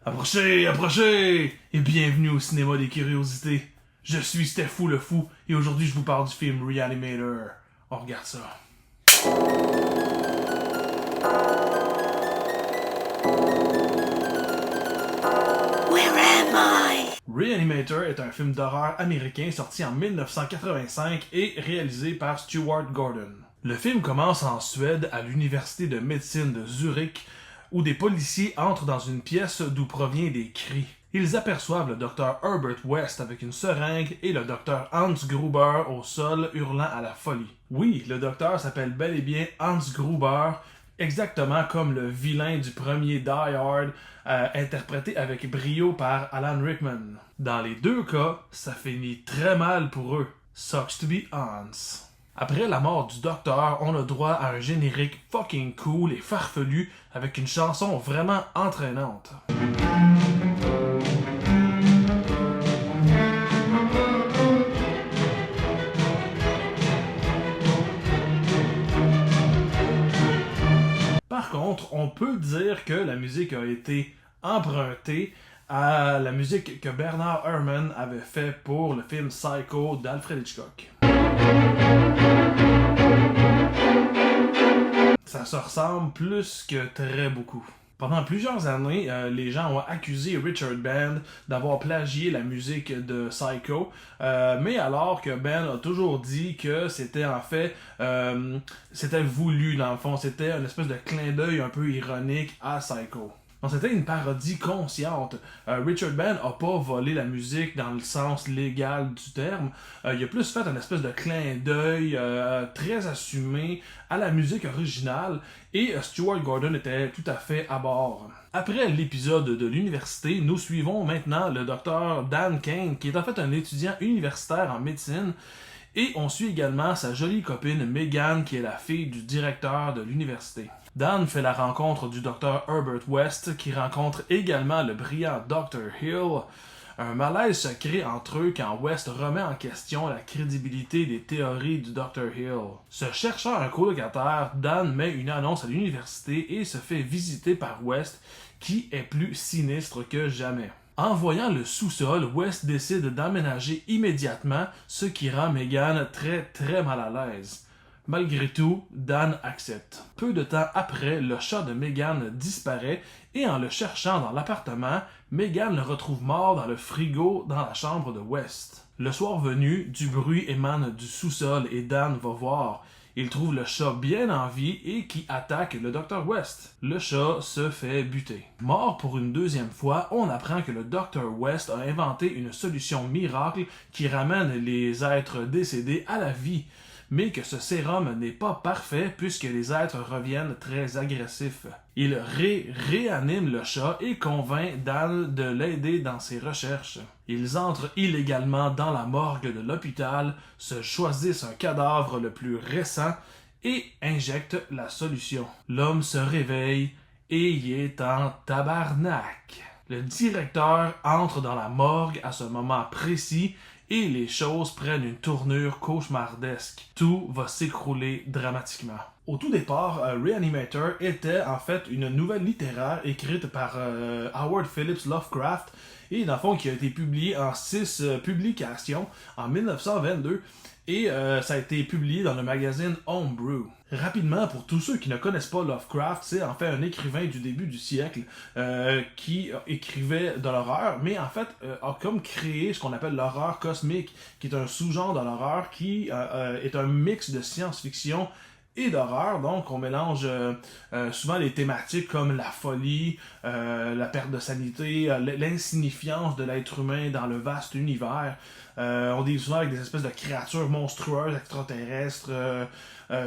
Approchez, approchez! Et bienvenue au cinéma des curiosités. Je suis Stefou le Fou et aujourd'hui je vous parle du film Reanimator. On regarde ça. Where am I? Reanimator est un film d'horreur américain sorti en 1985 et réalisé par Stuart Gordon. Le film commence en Suède à l'université de médecine de Zurich où des policiers entrent dans une pièce d'où proviennent des cris. Ils aperçoivent le docteur Herbert West avec une seringue et le docteur Hans Gruber au sol hurlant à la folie. Oui, le docteur s'appelle bel et bien Hans Gruber, exactement comme le vilain du premier Die Hard, interprété avec brio par Alan Rickman. Dans les deux cas, ça finit très mal pour eux. Sucks to be Hans. Après la mort du docteur, on a droit à un générique fucking cool et farfelu avec une chanson vraiment entraînante. Par contre, on peut dire que la musique a été empruntée à la musique que Bernard Herrmann avait fait pour le film Psycho d'Alfred Hitchcock. Ça se ressemble plus que très beaucoup. Pendant plusieurs années, les gens ont accusé Richard Band d'avoir plagié la musique de Psycho, mais alors que Band a toujours dit que c'était en fait, c'était voulu dans le fond, c'était une espèce de clin d'œil un peu ironique à Psycho. Donc c'était une parodie consciente. Richard Band a pas volé la musique dans le sens légal du terme. Il a plus fait une espèce de clin d'œil très assumé à la musique originale et Stuart Gordon était tout à fait à bord. Après l'épisode de l'université, nous suivons maintenant le docteur Dan Kane qui est en fait un étudiant universitaire en médecine. Et on suit également sa jolie copine Megan, qui est la fille du directeur de l'université. Dan fait la rencontre du Dr Herbert West, qui rencontre également le brillant Dr Hill. Un malaise se crée entre eux quand West remet en question la crédibilité des théories du Dr Hill. Se cherchant un colocataire, Dan met une annonce à l'université et se fait visiter par West, qui est plus sinistre que jamais. En voyant le sous-sol, West décide d'emménager immédiatement, ce qui rend Megan très mal à l'aise. Malgré tout, Dan accepte. Peu de temps après, le chat de Megan disparaît et en le cherchant dans l'appartement, Megan le retrouve mort dans le frigo dans la chambre de West. Le soir venu, du bruit émane du sous-sol et Dan va voir. Il trouve le chat bien en vie et qui attaque le Dr West. Le chat se fait buter. Mort pour une deuxième fois, on apprend que le Dr West a inventé une solution miracle qui ramène les êtres décédés à la vie. Mais que ce sérum n'est pas parfait puisque les êtres reviennent très agressifs. Il réanime le chat et convainc Dan de l'aider dans ses recherches. Ils entrent illégalement dans la morgue de l'hôpital, se choisissent un cadavre le plus récent et injectent la solution. L'homme se réveille et y est en tabarnak. Le directeur entre dans la morgue à ce moment précis et les choses prennent une tournure cauchemardesque. Tout va s'écrouler dramatiquement. Au tout départ, Reanimator était en fait une nouvelle littéraire écrite par Howard Phillips Lovecraft et dans le fond qui a été publiée en 6 publications en 1922 et ça a été publié dans le magazine Homebrew. Rapidement, pour tous ceux qui ne connaissent pas Lovecraft, c'est en fait un écrivain du début du siècle qui écrivait de l'horreur, mais en fait a comme créé ce qu'on appelle l'horreur cosmique, qui est un sous-genre de l'horreur qui est un mix de science-fiction et d'horreur. Donc on mélange souvent les thématiques comme la folie, la perte de sanité, l'insignifiance de l'être humain dans le vaste univers. On dit souvent avec des espèces de créatures monstrueuses, extraterrestres,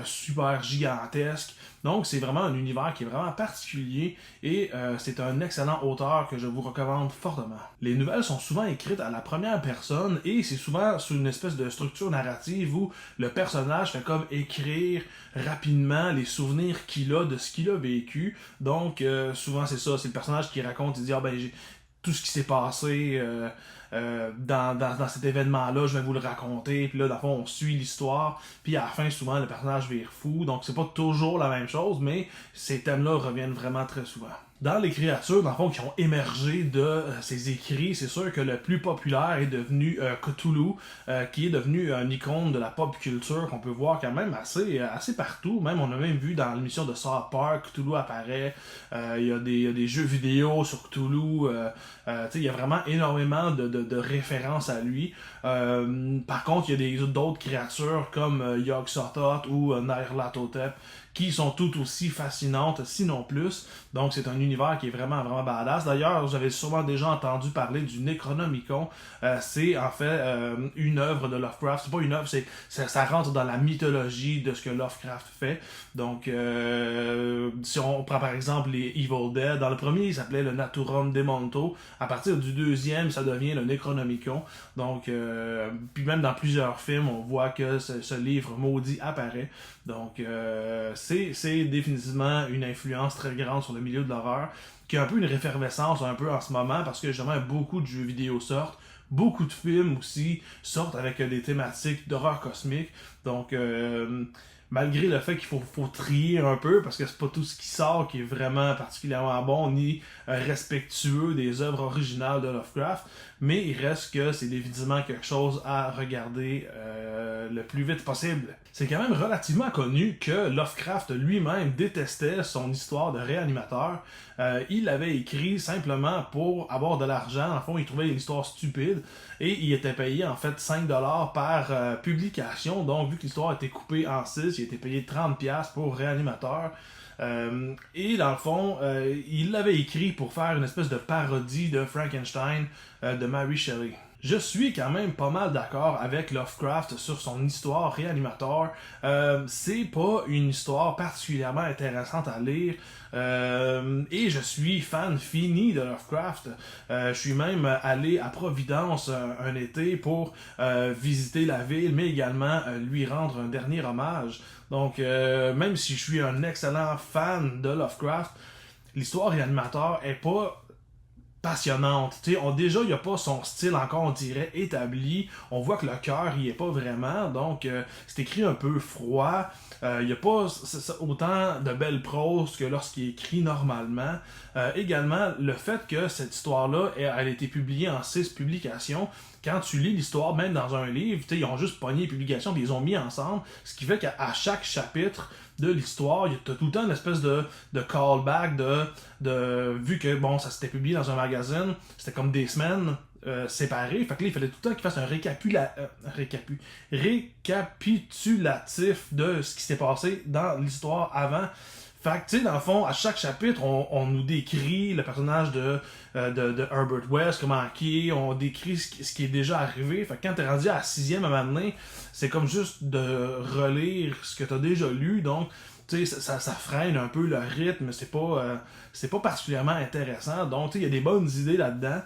super gigantesques. Donc c'est vraiment un univers qui est vraiment particulier et c'est un excellent auteur que je vous recommande fortement. Les nouvelles sont souvent écrites à la première personne et c'est souvent sous une espèce de structure narrative où le personnage fait comme écrire rapidement les souvenirs qu'il a de ce qu'il a vécu. Donc souvent c'est ça, c'est le personnage qui raconte, il dit j'ai tout ce qui s'est passé dans cet événement-là, je vais vous le raconter, puis là, dans le fond, on suit l'histoire, puis à la fin, souvent, le personnage vire fou, donc c'est pas toujours la même chose, mais ces thèmes-là reviennent vraiment très souvent. Dans les créatures, dans le fond, qui ont émergé de ces écrits, c'est sûr que le plus populaire est devenu Cthulhu, qui est devenu une icône de la pop culture qu'on peut voir quand même assez partout. Même on a même vu dans l'émission de South Park, Cthulhu apparaît. Il y a des jeux vidéo sur Cthulhu. Il y a vraiment énormément de références à lui. Par contre, il y a d'autres créatures comme Yog-Sothoth ou Nyarlathotep qui sont tout aussi fascinantes, sinon plus. Donc c'est un univers qui est vraiment badass. D'ailleurs, vous avez sûrement déjà entendu parler du Necronomicon. C'est en fait une œuvre de Lovecraft. C'est pas une œuvre, ça rentre dans la mythologie de ce que Lovecraft fait. Donc si on prend par exemple les Evil Dead, dans le premier il s'appelait le Naturum Demonto. À partir du deuxième, ça devient le Necronomicon. Donc puis même dans plusieurs films, on voit que ce livre maudit apparaît. Donc c'est définitivement une influence très grande sur le milieu de l'horreur, qui a un peu une référvescence un peu en ce moment, parce que justement beaucoup de jeux vidéo sortent, beaucoup de films aussi sortent avec des thématiques d'horreur cosmique. Donc malgré le fait qu'il faut trier un peu, parce que c'est pas tout ce qui sort qui est vraiment particulièrement bon, ni respectueux des œuvres originales de Lovecraft, mais il reste que c'est définitivement quelque chose à regarder le plus vite possible. C'est quand même relativement connu que Lovecraft lui-même détestait son histoire de réanimateur. Il l'avait écrit simplement pour avoir de l'argent. En fond, il trouvait l'histoire stupide et il était payé en fait 5$ par publication. Donc, vu que l'histoire était coupée en 6, il était payé 30$ pour réanimateur. Et dans le fond, il l'avait écrit pour faire une espèce de parodie de Frankenstein de Mary Shelley. Je suis quand même pas mal d'accord avec Lovecraft sur son histoire réanimateur. C'est pas une histoire particulièrement intéressante à lire. Et je suis fan fini de Lovecraft. Je suis même allé à Providence un été pour visiter la ville, mais également lui rendre un dernier hommage. Donc, même si je suis un excellent fan de Lovecraft, l'histoire réanimateur est pas passionnante. Déjà, il n'y a pas son style encore, on dirait, établi. On voit que le cœur y est pas vraiment. Donc, c'est écrit un peu froid. Il n'y a pas autant de belle prose que lorsqu'il est écrit normalement. Également, le fait que cette histoire-là, elle a été publiée en 6 publications. Quand tu lis l'histoire, même dans un livre, ils ont juste pogné les publications et ils les ont mis ensemble. Ce qui fait qu'à chaque chapitre de l'histoire, il y a tout le temps une espèce de callback vu que bon, ça s'était publié dans un magazine, c'était comme des semaines séparées. Fait que là, il fallait tout le temps qu'il fasse un récapitulatif de ce qui s'est passé dans l'histoire avant. Fait que, tu sais, dans le fond, à chaque chapitre, on nous décrit le personnage de Herbert West, comment il est, on décrit ce qui est déjà arrivé. Fait que quand t'es rendu à la 6e à un moment donné, c'est comme juste de relire ce que t'as déjà lu. Donc, tu sais, ça freine un peu le rythme, c'est pas particulièrement intéressant. Donc, tu sais, il y a des bonnes idées là-dedans,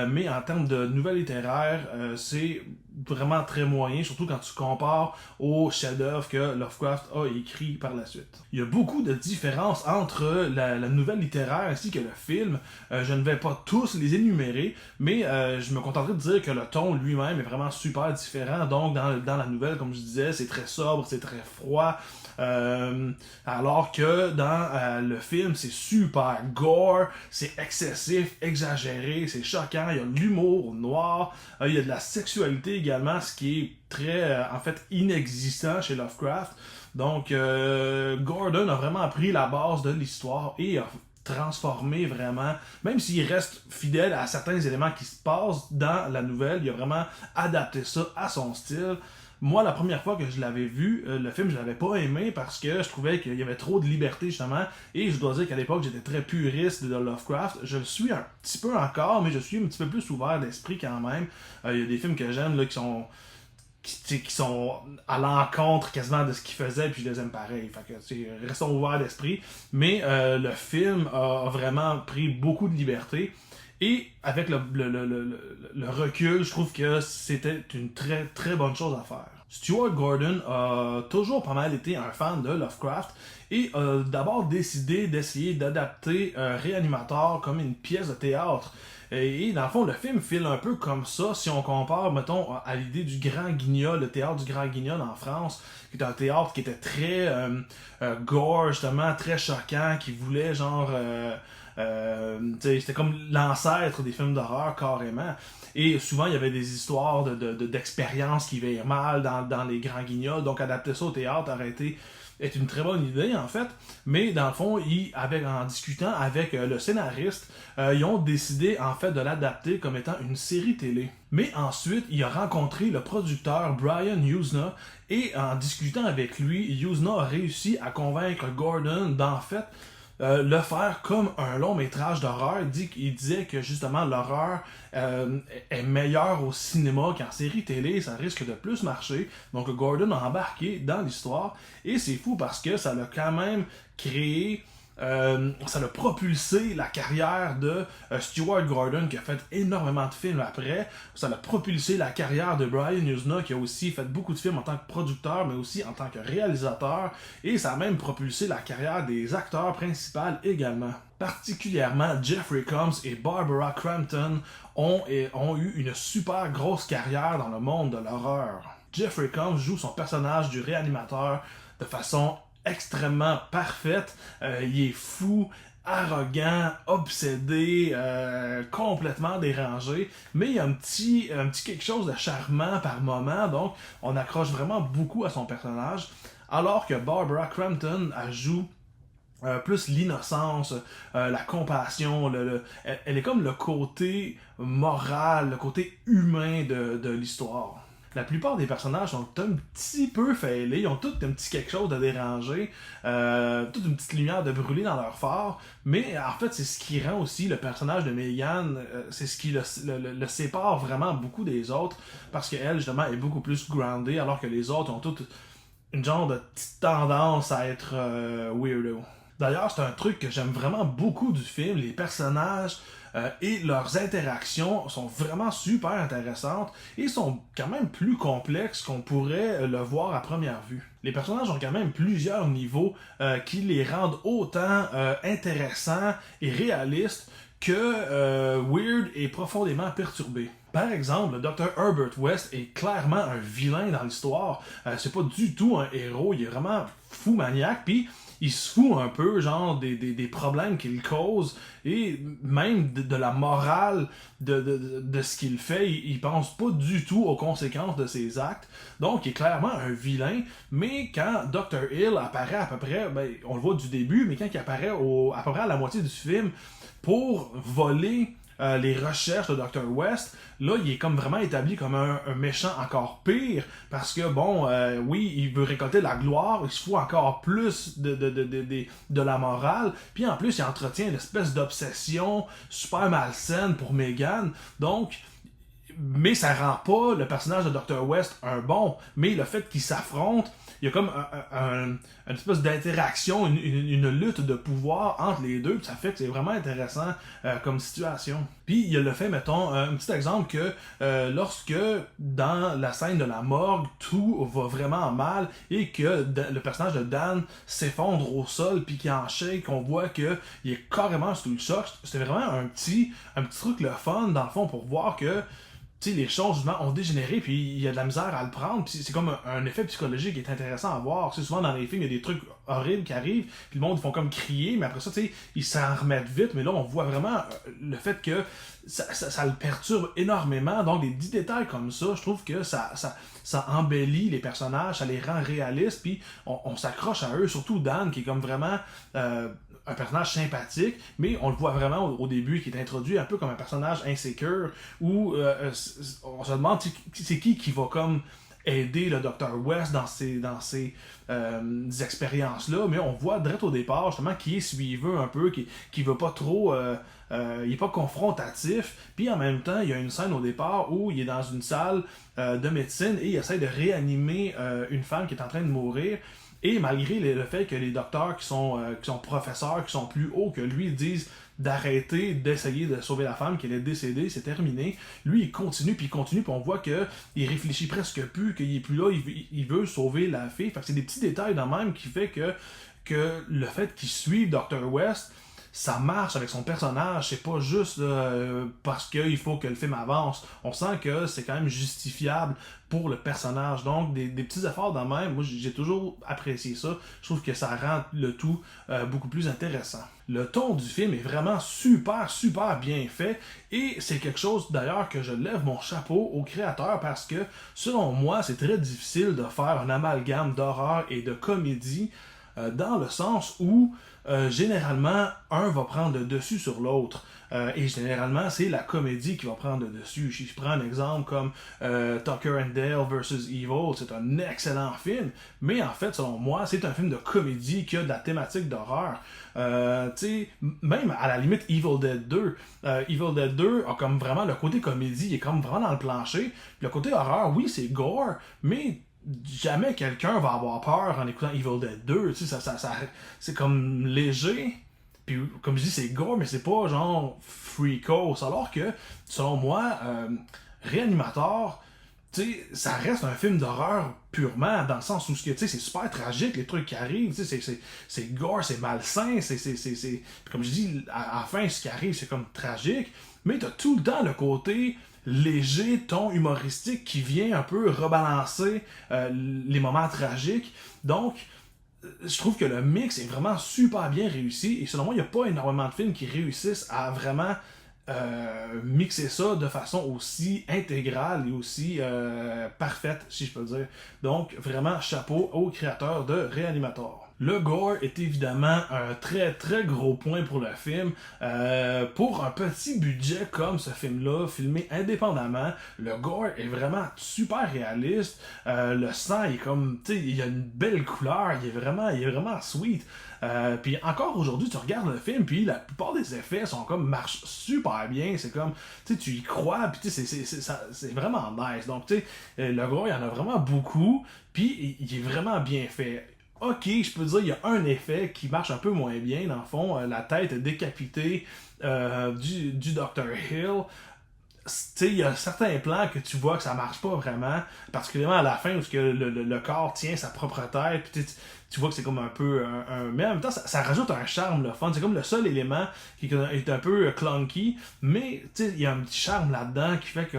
mais en termes de nouvelles littéraires, c'est vraiment très moyen, surtout quand tu compares aux chefs-d'œuvre que Lovecraft a écrit par la suite. Il y a beaucoup de différences entre la nouvelle littéraire ainsi que le film. Je ne vais pas tous les énumérer, mais je me contenterai de dire que le ton lui-même est vraiment super différent. Donc, dans la nouvelle, comme je disais, c'est très sobre, c'est très froid. Alors que dans le film, c'est super gore, c'est excessif, exagéré, c'est choquant, il y a de l'humour noir, il y a de la sexualité également, ce qui est très, en fait, inexistant chez Lovecraft. Donc, Gordon a vraiment pris la base de l'histoire et a transformé vraiment, même s'il reste fidèle à certains éléments qui se passent dans la nouvelle, il a vraiment adapté ça à son style. Moi, la première fois que je l'avais vu, le film, je l'avais pas aimé parce que je trouvais qu'il y avait trop de liberté, justement. Et je dois dire qu'à l'époque, j'étais très puriste de Lovecraft. Je le suis un petit peu encore, mais je suis un petit peu plus ouvert d'esprit quand même. Il y a des films que j'aime là, qui sont à l'encontre quasiment de ce qu'il faisait, puis je les aime pareil. Fait que, restons ouverts d'esprit. Mais le film a vraiment pris beaucoup de liberté. Et avec le recul, je trouve que c'était une très très bonne chose à faire. Stuart Gordon a toujours pas mal été un fan de Lovecraft et a d'abord décidé d'essayer d'adapter Réanimateur comme une pièce de théâtre. Et dans le fond, le film file un peu comme ça si on compare, mettons, à l'idée du Grand Guignol, le théâtre du Grand Guignol en France, qui est un théâtre qui était très gore, justement, très choquant, qui voulait genre C'était comme l'ancêtre des films d'horreur carrément. Et souvent, il y avait des histoires d'expériences qui virent mal dans les grands guignols. Donc, adapter ça au théâtre aurait été est une très bonne idée, en fait. Mais, dans le fond, en discutant avec le scénariste, ils ont décidé, en fait, de l'adapter comme étant une série télé. Mais ensuite, il a rencontré le producteur Brian Yuzna, et en discutant avec lui, Yuzna a réussi à convaincre Gordon d'en fait le faire comme un long métrage d'horreur. Il disait que justement l'horreur est meilleure au cinéma qu'en série télé, ça risque de plus marcher. Donc Gordon a embarqué dans l'histoire et c'est fou parce que ça l'a quand même créé. Ça a propulsé la carrière de Stuart Gordon qui a fait énormément de films après. Ça a propulsé la carrière de Brian Yuzna qui a aussi fait beaucoup de films en tant que producteur mais aussi en tant que réalisateur. Et ça a même propulsé la carrière des acteurs principaux également. Particulièrement Jeffrey Combs et Barbara Crampton ont eu une super grosse carrière dans le monde de l'horreur. Jeffrey Combs joue son personnage du réanimateur de façon extrêmement parfaite. Il est fou, arrogant, obsédé, complètement dérangé, mais il y a un petit quelque chose de charmant par moment, donc on accroche vraiment beaucoup à son personnage, alors que Barbara Crampton elle joue plus l'innocence, la compassion, elle est comme le côté moral, le côté humain de l'histoire. La plupart des personnages sont un petit peu failés, ils ont tous un petit quelque chose de dérangé, toute une petite lumière de brûler dans leur phare, mais en fait c'est ce qui rend aussi le personnage de Megan, c'est ce qui le sépare vraiment beaucoup des autres, parce qu'elle justement est beaucoup plus grounded, alors que les autres ont toutes une genre de petite tendance à être weirdo. D'ailleurs, c'est un truc que j'aime vraiment beaucoup du film, les personnages et leurs interactions sont vraiment super intéressantes et sont quand même plus complexes qu'on pourrait le voir à première vue. Les personnages ont quand même plusieurs niveaux qui les rendent autant intéressants et réalistes que weird et profondément perturbé. Par exemple, le Dr. Herbert West est clairement un vilain dans l'histoire. C'est pas du tout un héros, il est vraiment fou maniaque, puis il se fout un peu genre des problèmes qu'il cause et même de la morale de ce qu'il fait. Il pense pas du tout aux conséquences de ses actes. Donc il est clairement un vilain, mais quand Dr. Hill apparaît à peu près, on le voit du début, mais quand il apparaît à peu près à la moitié du film pour voler les recherches de Dr. West, là, il est comme vraiment établi comme un méchant encore pire, parce que, oui, il veut récolter la gloire, il se fout encore plus de la morale, puis en plus, il entretient une espèce d'obsession super malsaine pour Megan, donc mais ça rend pas le personnage de Dr. West un bon, mais le fait qu'ils s'affrontent, il y a comme une espèce d'interaction, une lutte de pouvoir entre les deux, puis ça fait que c'est vraiment intéressant comme situation. Puis il y a le fait, mettons, un petit exemple que lorsque dans la scène de la morgue, tout va vraiment mal et que le personnage de Dan s'effondre au sol puis qu'il enchaîne, qu'on voit qu'il est carrément sous le choc, c'était vraiment un petit truc le fun dans le fond pour voir que les choses justement ont dégénéré puis il y a de la misère à le prendre puis c'est comme un effet psychologique qui est intéressant à voir. Souvent dans les films il y a des trucs horribles qui arrivent puis le monde ils font comme crier mais après ça ils s'en remettent vite, mais là on voit vraiment le fait que ça le perturbe énormément. Donc des petits détails comme ça, je trouve que ça embellit les personnages, ça les rend réalistes puis on s'accroche à eux, surtout Dan qui est comme vraiment un personnage sympathique, mais on le voit vraiment au début qui est introduit un peu comme un personnage insécure où on se demande c'est qui va comme aider le Dr. West dans ces expériences-là, mais on voit direct au départ justement qui est suiveux un peu, qui veut pas trop il est pas confrontatif, puis en même temps il y a une scène au départ où il est dans une salle de médecine et il essaie de réanimer une femme qui est en train de mourir. Et malgré le fait que les docteurs qui sont professeurs, qui sont plus hauts que lui, disent d'arrêter d'essayer de sauver la femme, qu'elle est décédée, c'est terminé, lui il continue, puis on voit qu'il réfléchit presque plus, qu'il est plus là, il veut sauver la fille. Fait que c'est des petits détails dans même qui fait que le fait qu'il suive Dr. West, ça marche avec son personnage, c'est pas juste parce qu'il faut que le film avance. On sent que c'est quand même justifiable pour le personnage. Donc, des petits efforts dans le même, moi j'ai toujours apprécié ça. Je trouve que ça rend le tout beaucoup plus intéressant. Le ton du film est vraiment super bien fait et c'est quelque chose d'ailleurs que je lève mon chapeau au créateur parce que selon moi c'est très difficile de faire un amalgame d'horreur et de comédie dans le sens où généralement un va prendre le dessus sur l'autre. Et généralement, c'est la comédie qui va prendre le dessus. Je prends un exemple comme Tucker and Dale vs. Evil. C'est un excellent film, mais en fait, selon moi, c'est un film de comédie qui a de la thématique d'horreur. Même à la limite, Evil Dead 2. Evil Dead 2 a comme vraiment le côté comédie, il est comme vraiment dans le plancher. Puis le côté horreur, oui, c'est gore, mais jamais quelqu'un va avoir peur en écoutant Evil Dead 2. C'est comme léger. Puis, comme je dis, c'est gore, mais c'est pas genre freakos. Alors que, selon moi, Reanimator, ça reste un film d'horreur purement, dans le sens où c'est super tragique, les trucs qui arrivent, c'est gore, c'est malsain, comme je dis, à la fin, ce qui arrive, c'est comme tragique, mais t'as tout le temps le côté léger, ton humoristique qui vient un peu rebalancer les moments tragiques. Donc, je trouve que le mix est vraiment super bien réussi et selon moi, il n'y a pas énormément de films qui réussissent à vraiment mixer ça de façon aussi intégrale et aussi parfaite, si je peux dire. Donc, vraiment, chapeau au créateur de Reanimator. Le gore est évidemment un très gros point pour le film. Pour un petit budget comme ce film-là, filmé indépendamment, le gore est vraiment super réaliste. Le sang est comme, tu sais, il y a une belle couleur, il est vraiment sweet. Puis encore aujourd'hui, tu regardes le film, puis la plupart des effets marchent super bien. C'est comme, tu sais, tu y crois, puis tu sais, c'est vraiment nice. Donc, tu sais, le gore, il y en a vraiment beaucoup, puis il est vraiment bien fait. Ok, je peux dire, il y a un effet qui marche un peu moins bien, dans le fond, la tête décapitée du Dr. Hill. Il y a certains plans que tu vois que ça marche pas vraiment, particulièrement à la fin où le corps tient sa propre tête, puis tu vois que c'est comme un peu mais en même temps ça rajoute un charme, le fun. C'est comme le seul élément qui est un peu clunky, mais il y a un petit charme là-dedans qui fait que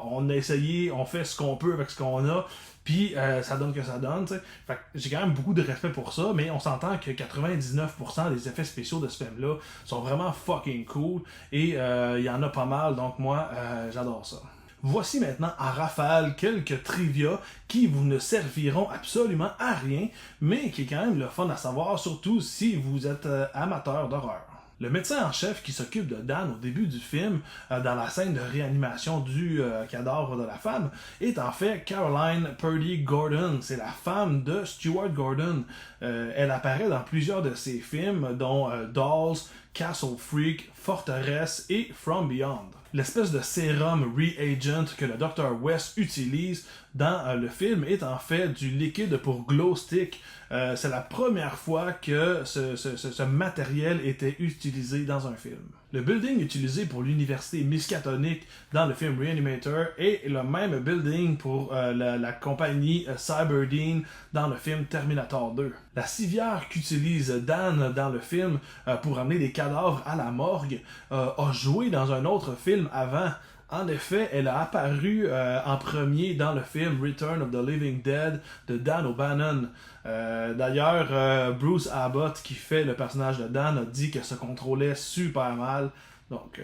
on a essayé, on fait ce qu'on peut avec ce qu'on a, puis ça donne que ça donne, t'sais. Fait que j'ai quand même beaucoup de respect pour ça, mais on s'entend que 99% des effets spéciaux de ce film-là sont vraiment fucking cool, et il y en a pas mal, donc moi, j'adore ça. Voici maintenant en rafale quelques trivia qui vous ne serviront absolument à rien, mais qui est quand même le fun à savoir, surtout si vous êtes amateur d'horreur. Le médecin en chef qui s'occupe de Dan au début du film, dans la scène de réanimation du cadavre de la femme, est en fait Caroline Purdy Gordon. C'est la femme de Stuart Gordon. Elle apparaît dans plusieurs de ses films, dont Dolls, Castle Freak, Forteresse et From Beyond. L'espèce de sérum reagent que le Dr. West utilise dans le film est en fait du liquide pour glow stick. C'est la première fois que ce matériel était utilisé dans un film. Le building utilisé pour l'université Miskatonic dans le film Reanimator est le même building pour la compagnie Cyberdyne dans le film Terminator 2. La civière qu'utilise Dan dans le film pour amener des cadavres à la morgue a joué dans un autre film avant. En effet, elle a apparu en premier dans le film Return of the Living Dead de Dan O'Bannon. D'ailleurs, Bruce Abbott, qui fait le personnage de Dan, a dit qu'elle se contrôlait super mal. Donc,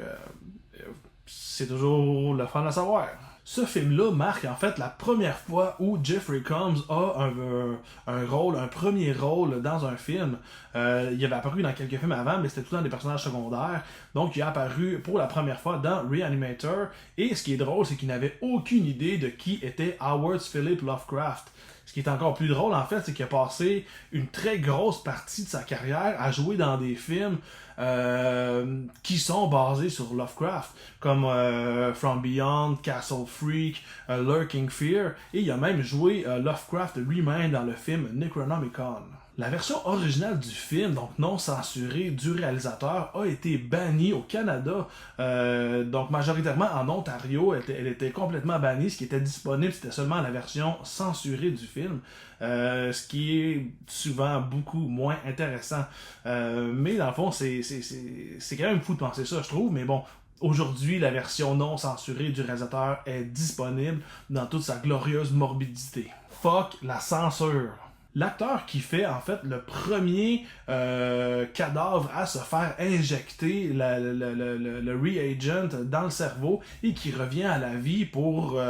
c'est toujours le fun à savoir. Ce film-là marque en fait la première fois où Jeffrey Combs a un premier rôle dans un film. Il avait apparu dans quelques films avant, mais c'était tout le temps des personnages secondaires. Donc il a apparu pour la première fois dans Reanimator. Et ce qui est drôle, c'est qu'il n'avait aucune idée de qui était Howard Philip Lovecraft. Ce qui est encore plus drôle, en fait, c'est qu'il a passé une très grosse partie de sa carrière à jouer dans des films qui sont basés sur Lovecraft, comme From Beyond, Castle Freak, Lurking Fear, et il a même joué Lovecraft lui-même dans le film Necronomicon. La version originale du film, donc non censurée du réalisateur, a été bannie au Canada. Donc majoritairement en Ontario, elle était complètement bannie. Ce qui était disponible, c'était seulement la version censurée du film. Ce qui est souvent beaucoup moins intéressant. Mais dans le fond, c'est quand même fou de penser ça, je trouve. Mais bon, aujourd'hui, la version non censurée du réalisateur est disponible dans toute sa glorieuse morbidité. Fuck la censure. L'acteur qui fait en fait le premier cadavre à se faire injecter le reagent dans le cerveau et qui revient à la vie pour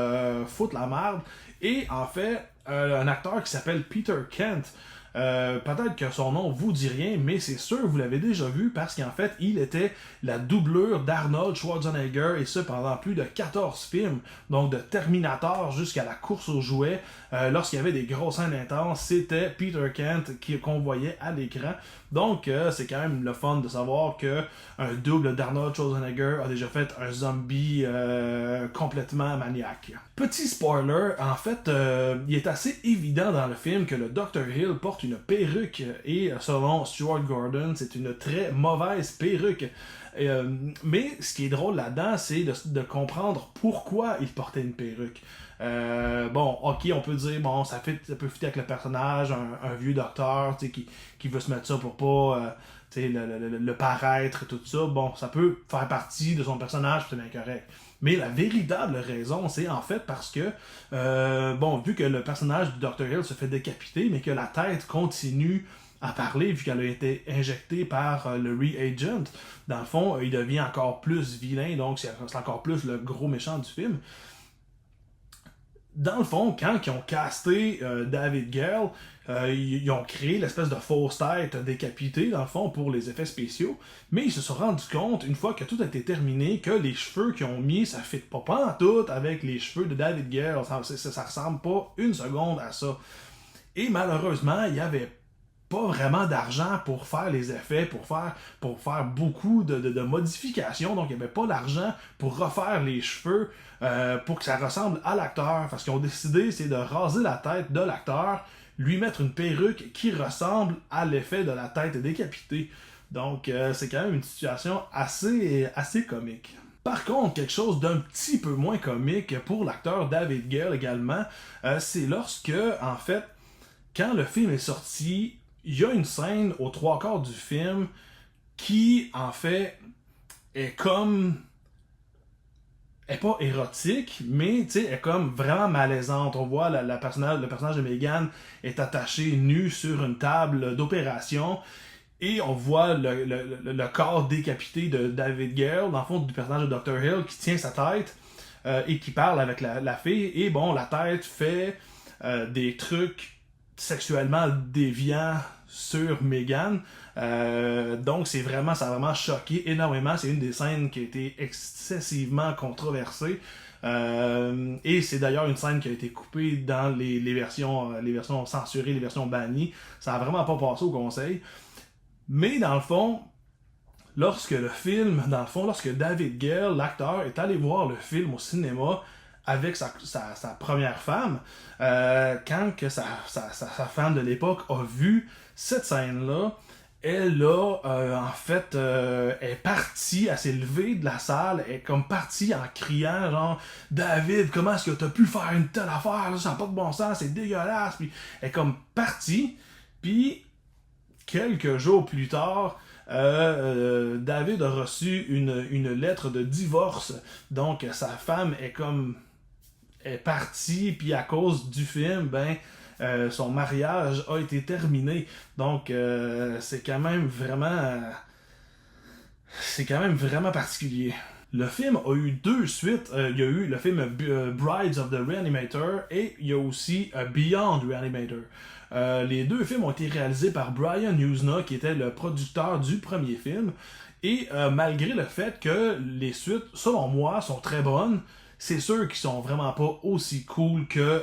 foutre la merde est en fait un acteur qui s'appelle Peter Kent. Peut-être que son nom vous dit rien, mais c'est sûr vous l'avez déjà vu parce qu'en fait il était la doublure d'Arnold Schwarzenegger et ce pendant plus de 14 films, donc de Terminator jusqu'à la course aux jouets. Lorsqu'il y avait des grosses scènes intenses, c'était Peter Kent qu'on voyait à l'écran. Donc c'est quand même le fun de savoir que un double d'Arnold Schwarzenegger a déjà fait un zombie complètement maniaque. Petit spoiler, en fait, il est assez évident dans le film que le Dr. Hill porte une perruque et selon Stuart Gordon, c'est une très mauvaise perruque. Mais ce qui est drôle là-dedans, c'est de comprendre pourquoi il portait une perruque. Bon, ok, on peut dire, bon, ça peut fitter avec le personnage, un vieux docteur qui veut se mettre ça pour pas le paraître et tout ça. Bon, ça peut faire partie de son personnage, c'est bien correct. Mais la véritable raison, c'est en fait parce que, bon, vu que le personnage du Dr. Hill se fait décapiter, mais que la tête continue à parler, vu qu'elle a été injectée par le reagent, dans le fond, il devient encore plus vilain, donc c'est encore plus le gros méchant du film. Dans le fond, quand ils ont casté David Gale, ils ont créé l'espèce de fausse tête décapitée, dans le fond, pour les effets spéciaux, mais ils se sont rendus compte, une fois que tout a été terminé, que les cheveux qu'ils ont mis, ça ne fit pas en tout avec les cheveux de David Gale, ça ressemble pas une seconde à ça. Et malheureusement, il y avait pas vraiment d'argent pour faire les effets, pour faire beaucoup de modifications. Donc, il n'y avait pas d'argent pour refaire les cheveux pour que ça ressemble à l'acteur. Parce qu'ils ont décidé, c'est de raser la tête de l'acteur, lui mettre une perruque qui ressemble à l'effet de la tête décapitée. Donc, c'est quand même une situation assez comique. Par contre, quelque chose d'un petit peu moins comique pour l'acteur David Gale également, c'est lorsque, en fait, quand le film est sorti, il y a une scène aux 3/4 du film qui, en fait, est comme... est pas érotique, mais est comme vraiment malaisante. On voit le personnage de Megan est attaché nu sur une table d'opération et on voit le corps décapité de David Gale, dans le fond du personnage de Dr. Hill, qui tient sa tête et qui parle avec la fille. Et bon, la tête fait des trucs sexuellement déviant sur Megan. Donc ça a vraiment choqué énormément. C'est une des scènes qui a été excessivement controversée. Et c'est d'ailleurs une scène qui a été coupée dans les versions censurées, les versions bannies. Ça a vraiment pas passé au conseil. Mais dans le fond, lorsque David Gale, l'acteur, est allé voir le film au cinéma avec sa première femme, quand que sa femme de l'époque a vu cette scène-là, elle est partie, elle s'est levée de la salle, elle est comme partie en criant genre « David, comment est-ce que t'as pu faire une telle affaire, là, ça n'a pas de bon sens, c'est dégueulasse », puis elle est comme partie, puis quelques jours plus tard, David a reçu une lettre de divorce, donc sa femme est partie, puis à cause du film, son mariage a été terminé. Donc c'est quand même vraiment particulier. Le film a eu 2 suites. Il y a eu le film Brides of the Reanimator et il y a aussi Beyond Reanimator. Les 2 films ont été réalisés par Brian Yuzna, qui était le producteur du premier film. Et malgré le fait que les suites, selon moi, sont très bonnes, c'est sûr qu'ils sont vraiment pas aussi cool que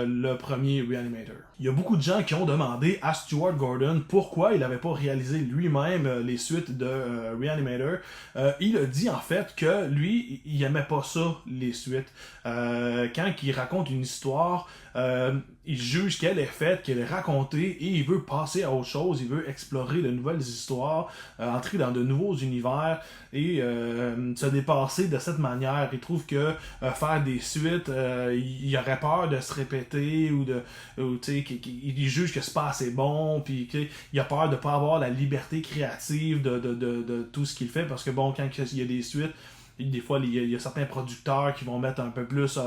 le premier Reanimator. Il y a beaucoup de gens qui ont demandé à Stuart Gordon pourquoi il n'avait pas réalisé lui-même les suites de Reanimator. Il a dit en fait que lui, il aimait pas ça, les suites. Quand il raconte une histoire, il juge qu'elle est faite, qu'elle est racontée, et il veut passer à autre chose, il veut explorer de nouvelles histoires, entrer dans de nouveaux univers, et se dépasser de cette manière. Il trouve que faire des suites, il aurait peur de se répéter, ou tu sais, il juge que c'est pas assez bon, puis il a peur de pas avoir la liberté créative de tout ce qu'il fait, parce que bon, quand il y a des suites, des fois il y a certains producteurs qui vont mettre un peu plus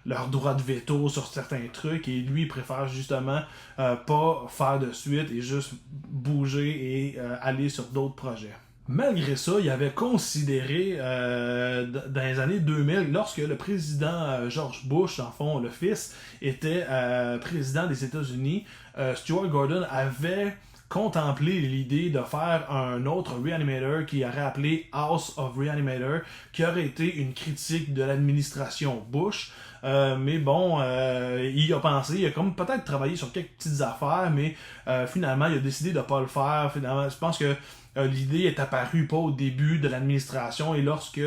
leur droit de veto sur certains trucs, et lui il préfère justement pas faire de suite et juste bouger et aller sur d'autres projets. Malgré ça, il avait considéré dans les années 2000, lorsque le président George Bush, en fond le fils, était président des États-Unis, Stuart Gordon avait contemplé l'idée de faire un autre Reanimator qui aurait appelé House of Reanimator, qui aurait été une critique de l'administration Bush. Mais bon, il a pensé, il a comme peut-être travaillé sur quelques petites affaires, mais finalement, il a décidé de pas le faire. Finalement, je pense que l'idée est apparue pas au début de l'administration, et lorsque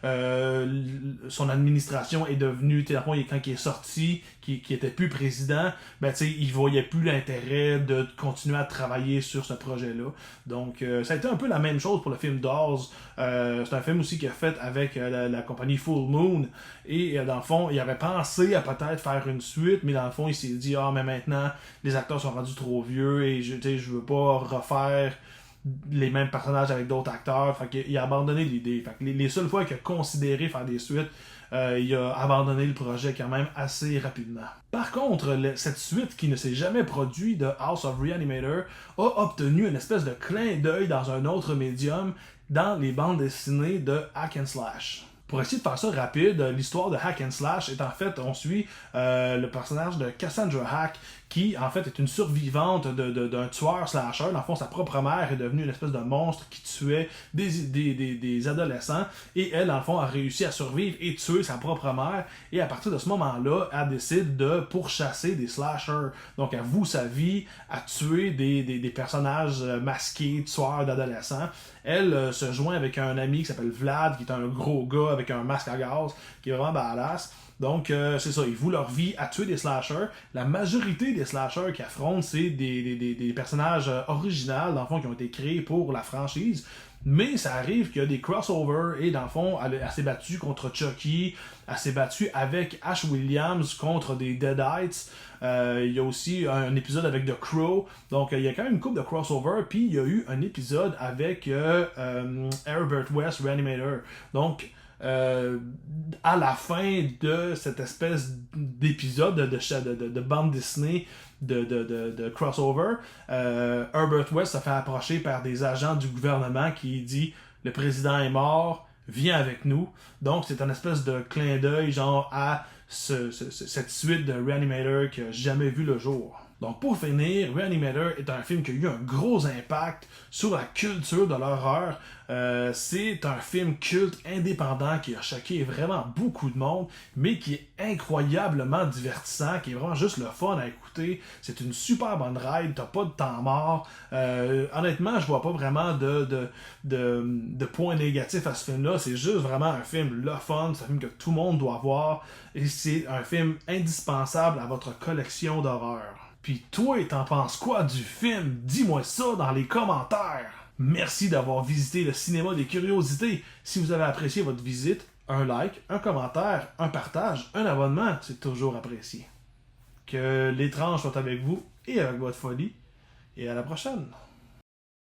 son administration est devenue, quand il est sorti, qui était plus président, ben tu sais, il voyait plus l'intérêt de continuer à travailler sur ce projet-là. Donc ça a été un peu la même chose pour le film Dolls. C'est un film aussi qu'il a fait avec la compagnie Full Moon, et dans le fond, il avait pensé à peut-être faire une suite, mais dans le fond, il s'est dit mais maintenant les acteurs sont rendus trop vieux, et je veux pas refaire les mêmes personnages avec d'autres acteurs. Fait qu'il a abandonné l'idée. Fait que les seules fois qu'il a considéré faire des suites, il a abandonné le projet quand même assez rapidement. Par contre, cette suite qui ne s'est jamais produite de House of Reanimator a obtenu une espèce de clin d'œil dans un autre médium, dans les bandes dessinées de Hack and Slash. Pour essayer de faire ça rapide, l'histoire de Hack and Slash est en fait, on suit le personnage de Cassandra Hack, qui en fait est une survivante d'un tueur slasher. Dans le fond, sa propre mère est devenue une espèce de monstre qui tuait des adolescents, et elle, dans le fond, a réussi à survivre et tuer sa propre mère, et à partir de ce moment-là, elle décide de pourchasser des slashers. Donc elle voue sa vie à tuer des personnages masqués, tueurs d'adolescents. Elle se joint avec un ami qui s'appelle Vlad, qui est un gros gars avec un masque à gaz, qui est vraiment badass. Donc, c'est ça, ils vouent leur vie à tuer des slashers. La majorité des slashers qu'ils affrontent, c'est des personnages originaux, dans le fond, qui ont été créés pour la franchise. Mais ça arrive qu'il y a des crossovers, et dans le fond, elle s'est battue contre Chucky, elle s'est battue avec Ash Williams contre des Deadites. Il y a aussi un épisode avec The Crow. Donc, il y a quand même une couple de crossovers. Puis, il y a eu un épisode avec Herbert West Reanimator. Donc, à la fin de cette espèce d'épisode de bande dessinée de crossover, Herbert West se fait approcher par des agents du gouvernement qui dit « Le président est mort, viens avec nous ». Donc c'est une espèce de clin d'œil genre à cette suite de Reanimator qui a jamais vu le jour. Donc pour finir, Reanimator est un film qui a eu un gros impact sur la culture de l'horreur. C'est un film culte indépendant qui a choqué vraiment beaucoup de monde, mais qui est incroyablement divertissant, qui est vraiment juste le fun à écouter. C'est une super bonne ride, t'as pas de temps mort. Honnêtement, je vois pas vraiment de points négatifs à ce film-là. C'est juste vraiment un film le fun, c'est un film que tout le monde doit voir, et c'est un film indispensable à votre collection d'horreur. Puis toi, t'en penses quoi du film? Dis-moi ça dans les commentaires! Merci d'avoir visité le cinéma des curiosités. Si vous avez apprécié votre visite, un like, un commentaire, un partage, un abonnement, c'est toujours apprécié. Que l'étrange soit avec vous et avec votre folie. Et à la prochaine!